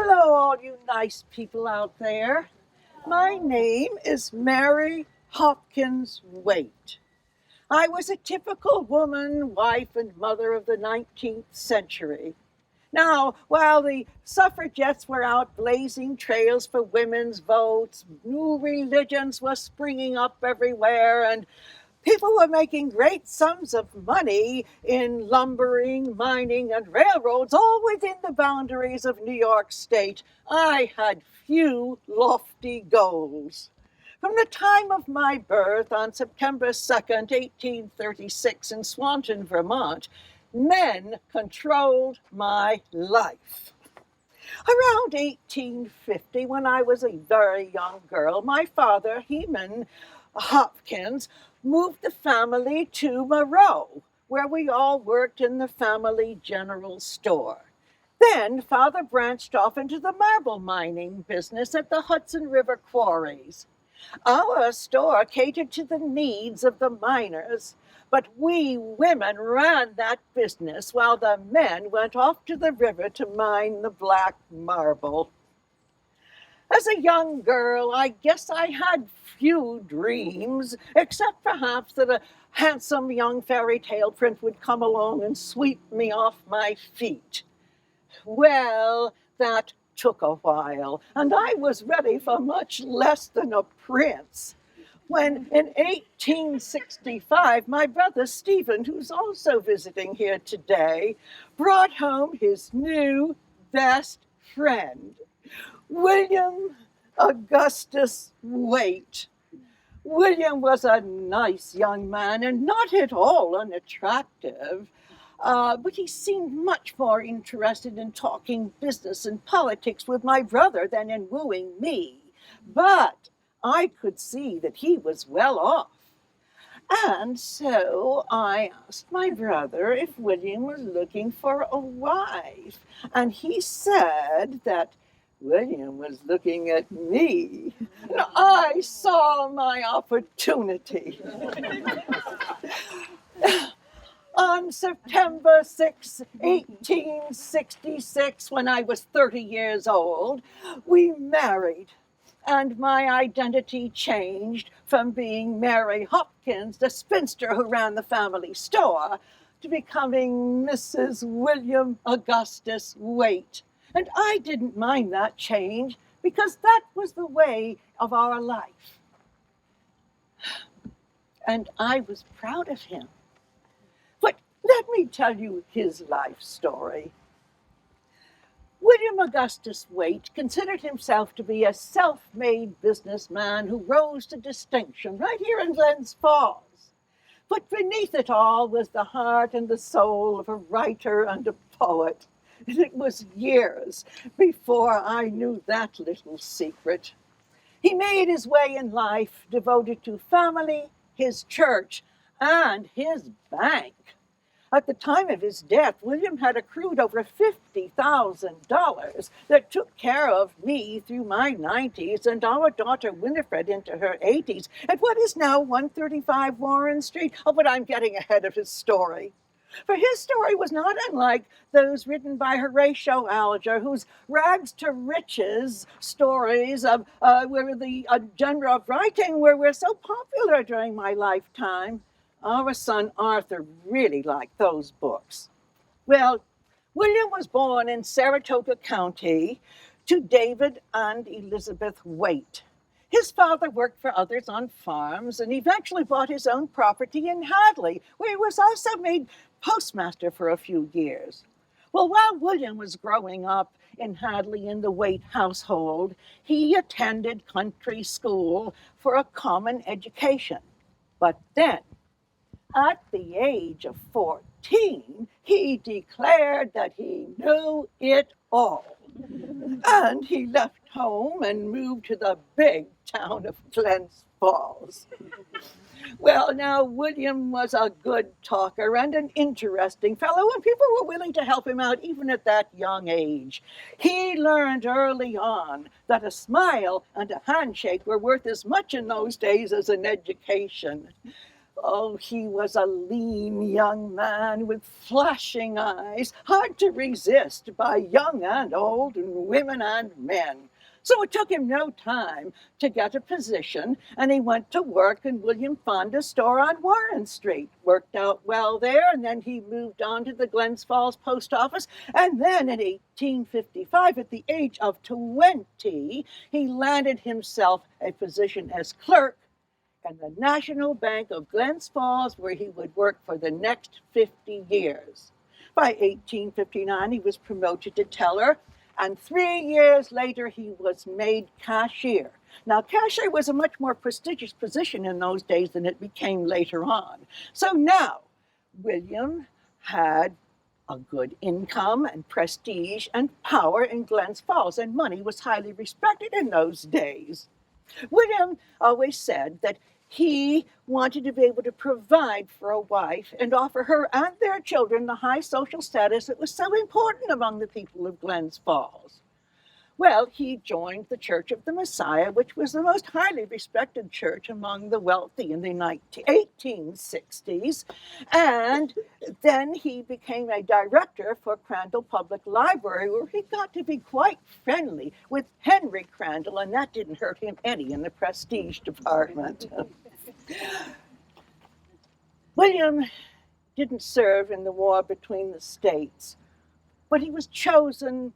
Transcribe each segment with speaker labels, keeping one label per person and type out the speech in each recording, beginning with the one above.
Speaker 1: Hello, all you nice people out there. My name is Mary Hopkins Waite. I was a typical woman, wife, and mother of the 19th century. Now, while the suffragettes were out blazing trails for women's votes, new religions were springing up everywhere, and people were making great sums of money in lumbering, mining, and railroads, all within the boundaries of New York State, I had few lofty goals. From the time of my birth on September 2nd, 1836, in Swanton, Vermont, men controlled my life. Around 1850, when I was a very young girl, my father, Heman Hopkins, moved the family to Moreau, where we all worked in the family general store. Then Father branched off into the marble mining business at the Hudson River quarries. Our store catered to the needs of the miners, but we women ran that business while the men went off to the river to mine the black marble. As a young girl, I guess I had few dreams, except perhaps that a handsome young fairy tale prince would come along and sweep me off my feet. Well, that took a while, and I was ready for much less than a prince. When in 1865, my brother Stephen, who's also visiting here today, brought home his new best friend, William Augustus Waite. William was a nice young man and not at all unattractive, but he seemed much more interested in talking business and politics with my brother than in wooing me. But I could see that he was well off. And so I asked my brother if William was looking for a wife, and he said that William was looking at me. And I saw my opportunity. On September 6, 1866, when I was 30 years old, we married, and my identity changed from being Mary Hopkins, the spinster who ran the family store, to becoming Mrs. William Augustus Waite. And I didn't mind that change because that was the way of our life. And I was proud of him. But let me tell you his life story. William Augustus Waite considered himself to be a self-made businessman who rose to distinction right here in Glens Falls. But beneath it all was the heart and the soul of a writer and a poet. And it was years before I knew that little secret. He made his way in life devoted to family, his church, and his bank. At the time of his death, William had accrued over $50,000 that took care of me through my 90s and our daughter Winifred into her 80s at what is now 135 Warren Street. Oh, but I'm getting ahead of his story. For his story was not unlike those written by Horatio Alger, whose rags to riches stories were the genre of writing were so popular during my lifetime. Our son Arthur really liked those books. Well, William was born in Saratoga County to David and Elizabeth Waite. His father worked for others on farms and eventually bought his own property in Hadley, where he was also made postmaster for a few years. Well, while William was growing up in Hadley in the Waite household, he attended country school for a common education. But then, at the age of 14, he declared that he knew it all. And he left home and moved to the big town of Glens Falls. Well, now, William was a good talker and an interesting fellow, and people were willing to help him out even at that young age. He learned early on that a smile and a handshake were worth as much in those days as an education. Oh, he was a lean young man with flashing eyes, hard to resist by young and old and women and men. So it took him no time to get a position, and he went to work in William Fonda's store on Warren Street. Worked out well there, and then he moved on to the Glens Falls post office, and then in 1855, at the age of 20, he landed himself a position as clerk in the National Bank of Glens Falls, where he would work for the next 50 years. By 1859, he was promoted to teller, and 3 years later, he was made cashier. Now, cashier was a much more prestigious position in those days than it became later on. So now, William had a good income and prestige and power in Glens Falls, and money was highly respected in those days. William always said that he wanted to be able to provide for a wife and offer her and their children the high social status that was so important among the people of Glens Falls. Well, he joined the Church of the Messiah, which was the most highly respected church among the wealthy in the 1860s. And then he became a director for Crandall Public Library, where he got to be quite friendly with Henry Crandall, and that didn't hurt him any in the prestige department. William didn't serve in the war between the states, but he was chosen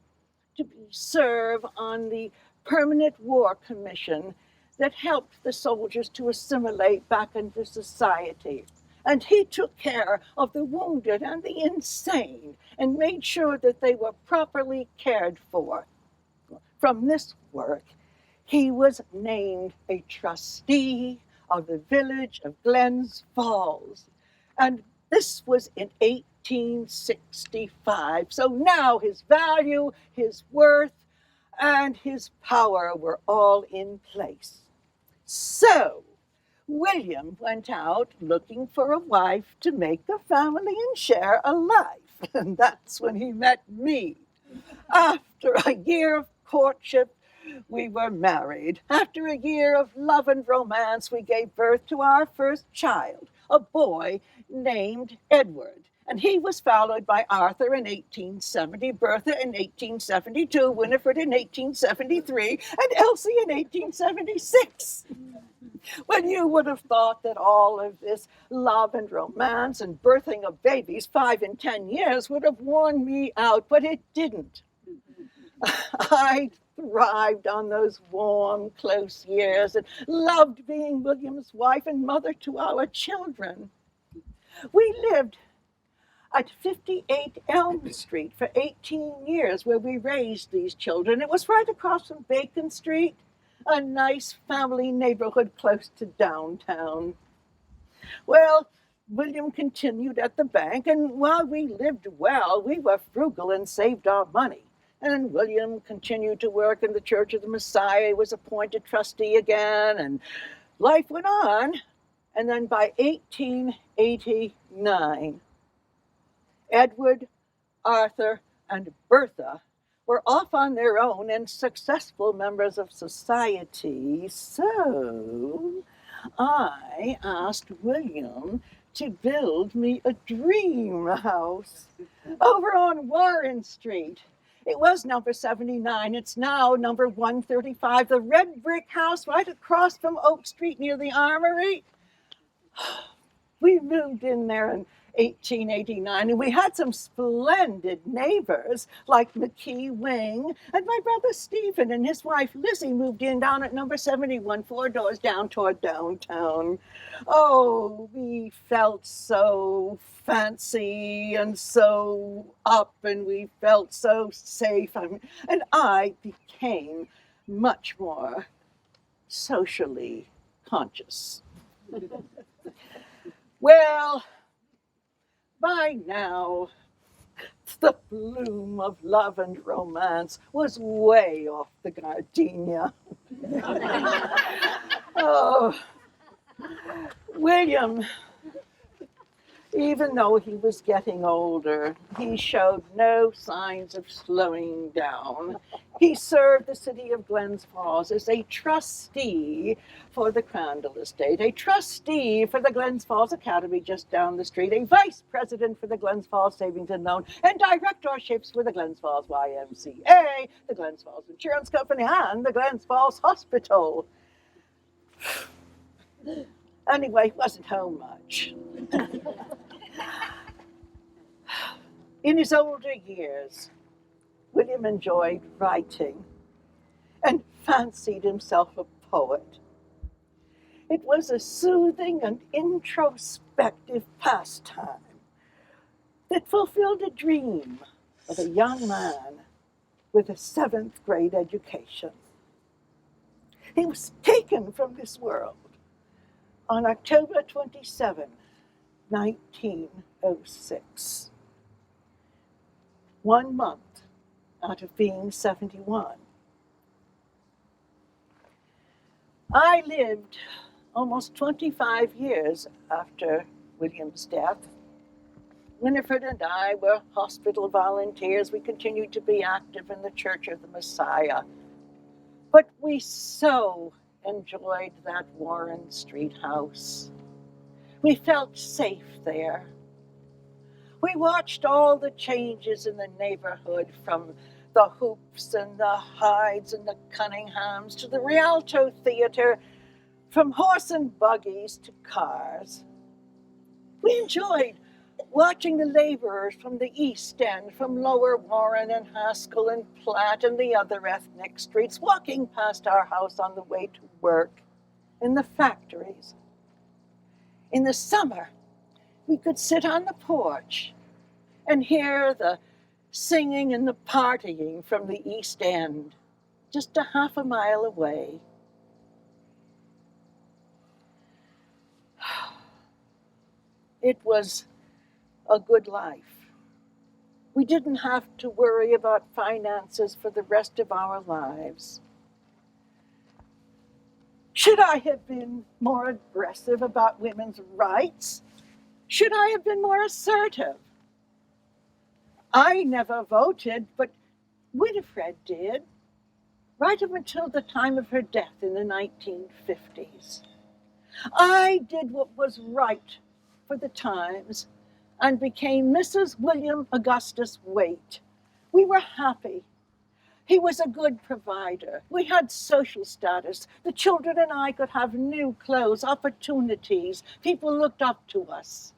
Speaker 1: to serve on the Permanent War Commission that helped the soldiers to assimilate back into society. And he took care of the wounded and the insane and made sure that they were properly cared for. From this work, he was named a trustee of the village of Glens Falls. And this was in 1865. So now his value, his worth, and his power were all in place. So William went out looking for a wife to make the family and share a life. And that's when he met me. After a year of courtship, we were married. After a year of love and romance, we gave birth to our first child, a boy named Edward. And he was followed by Arthur in 1870, Bertha in 1872, Winifred in 1873, and Elsie in 1876. Well, you would have thought that all of this love and romance and birthing of babies 5 and 10 years would have worn me out, but it didn't. I thrived on those warm, close years and loved being William's wife and mother to our children. We lived at 58 Elm Street for 18 years, where we raised these children. It was right across from Bacon Street, a nice family neighborhood close to downtown. Well, William continued at the bank, and while we lived well, we were frugal and saved our money. And William continued to work in the Church of the Messiah, was appointed trustee again, and life went on. And then by 1889, Edward, Arthur, and Bertha were off on their own and successful members of society. So I asked William to build me a dream house over on Warren Street. It was number 79. It's now number 135, the red brick house right across from Oak Street near the Armory. We moved in there in 1889, and we had some splendid neighbors like McKee Wing, and my brother Stephen and his wife Lizzie moved in down at number 71, 4 doors down toward downtown. Oh, we felt so fancy and so up, and we felt so safe, and I became much more socially conscious. Well, by now, the bloom of love and romance was way off the gardenia. Oh, William Even though he was getting older, he showed no signs of slowing down. He served the city of Glens Falls as a trustee for the Crandall Estate, a trustee for the Glens Falls Academy just down the street, a vice president for the Glens Falls Savings and Loan, and directorships for the Glens Falls YMCA, the Glens Falls Insurance Company, and the Glens Falls Hospital. Anyway, he wasn't home much. In his older years, William enjoyed writing and fancied himself a poet. It was a soothing and introspective pastime that fulfilled a dream of a young man with a 7th grade education. He was taken from this world on October 27, 1906. 1 month out of being 71. I lived almost 25 years after William's death. Winifred and I were hospital volunteers. We continued to be active in the Church of the Messiah. But we so enjoyed that Warren Street house. We felt safe there. We watched all the changes in the neighborhood, from the Hoops and the Hydes and the Cunninghams to the Rialto Theater, from horse and buggies to cars. We enjoyed watching the laborers from the East End, from Lower Warren and Haskell and Platt and the other ethnic streets, walking past our house on the way to work, in the factories. In the summer, we could sit on the porch and hear the singing and the partying from the East End, just a half a mile away. It was a good life. We didn't have to worry about finances for the rest of our lives. Should I have been more aggressive about women's rights? Should I have been more assertive? I never voted, but Winifred did, right up until the time of her death in the 1950s. I did what was right for the times and became Mrs. William Augustus Waite. We were happy. He was a good provider. We had social status. The children and I could have new clothes, opportunities. People looked up to us.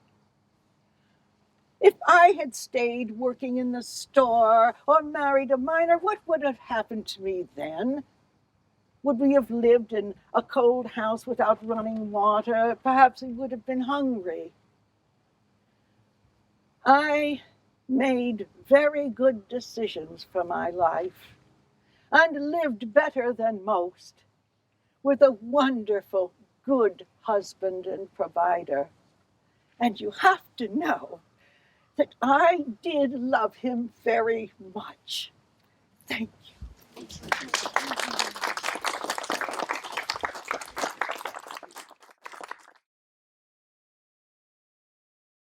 Speaker 1: If I had stayed working in the store or married a miner, what would have happened to me then? Would we have lived in a cold house without running water? Perhaps we would have been hungry. I made very good decisions for my life and lived better than most, with a wonderful, good husband and provider. And you have to know that I did love him very much. Thank you.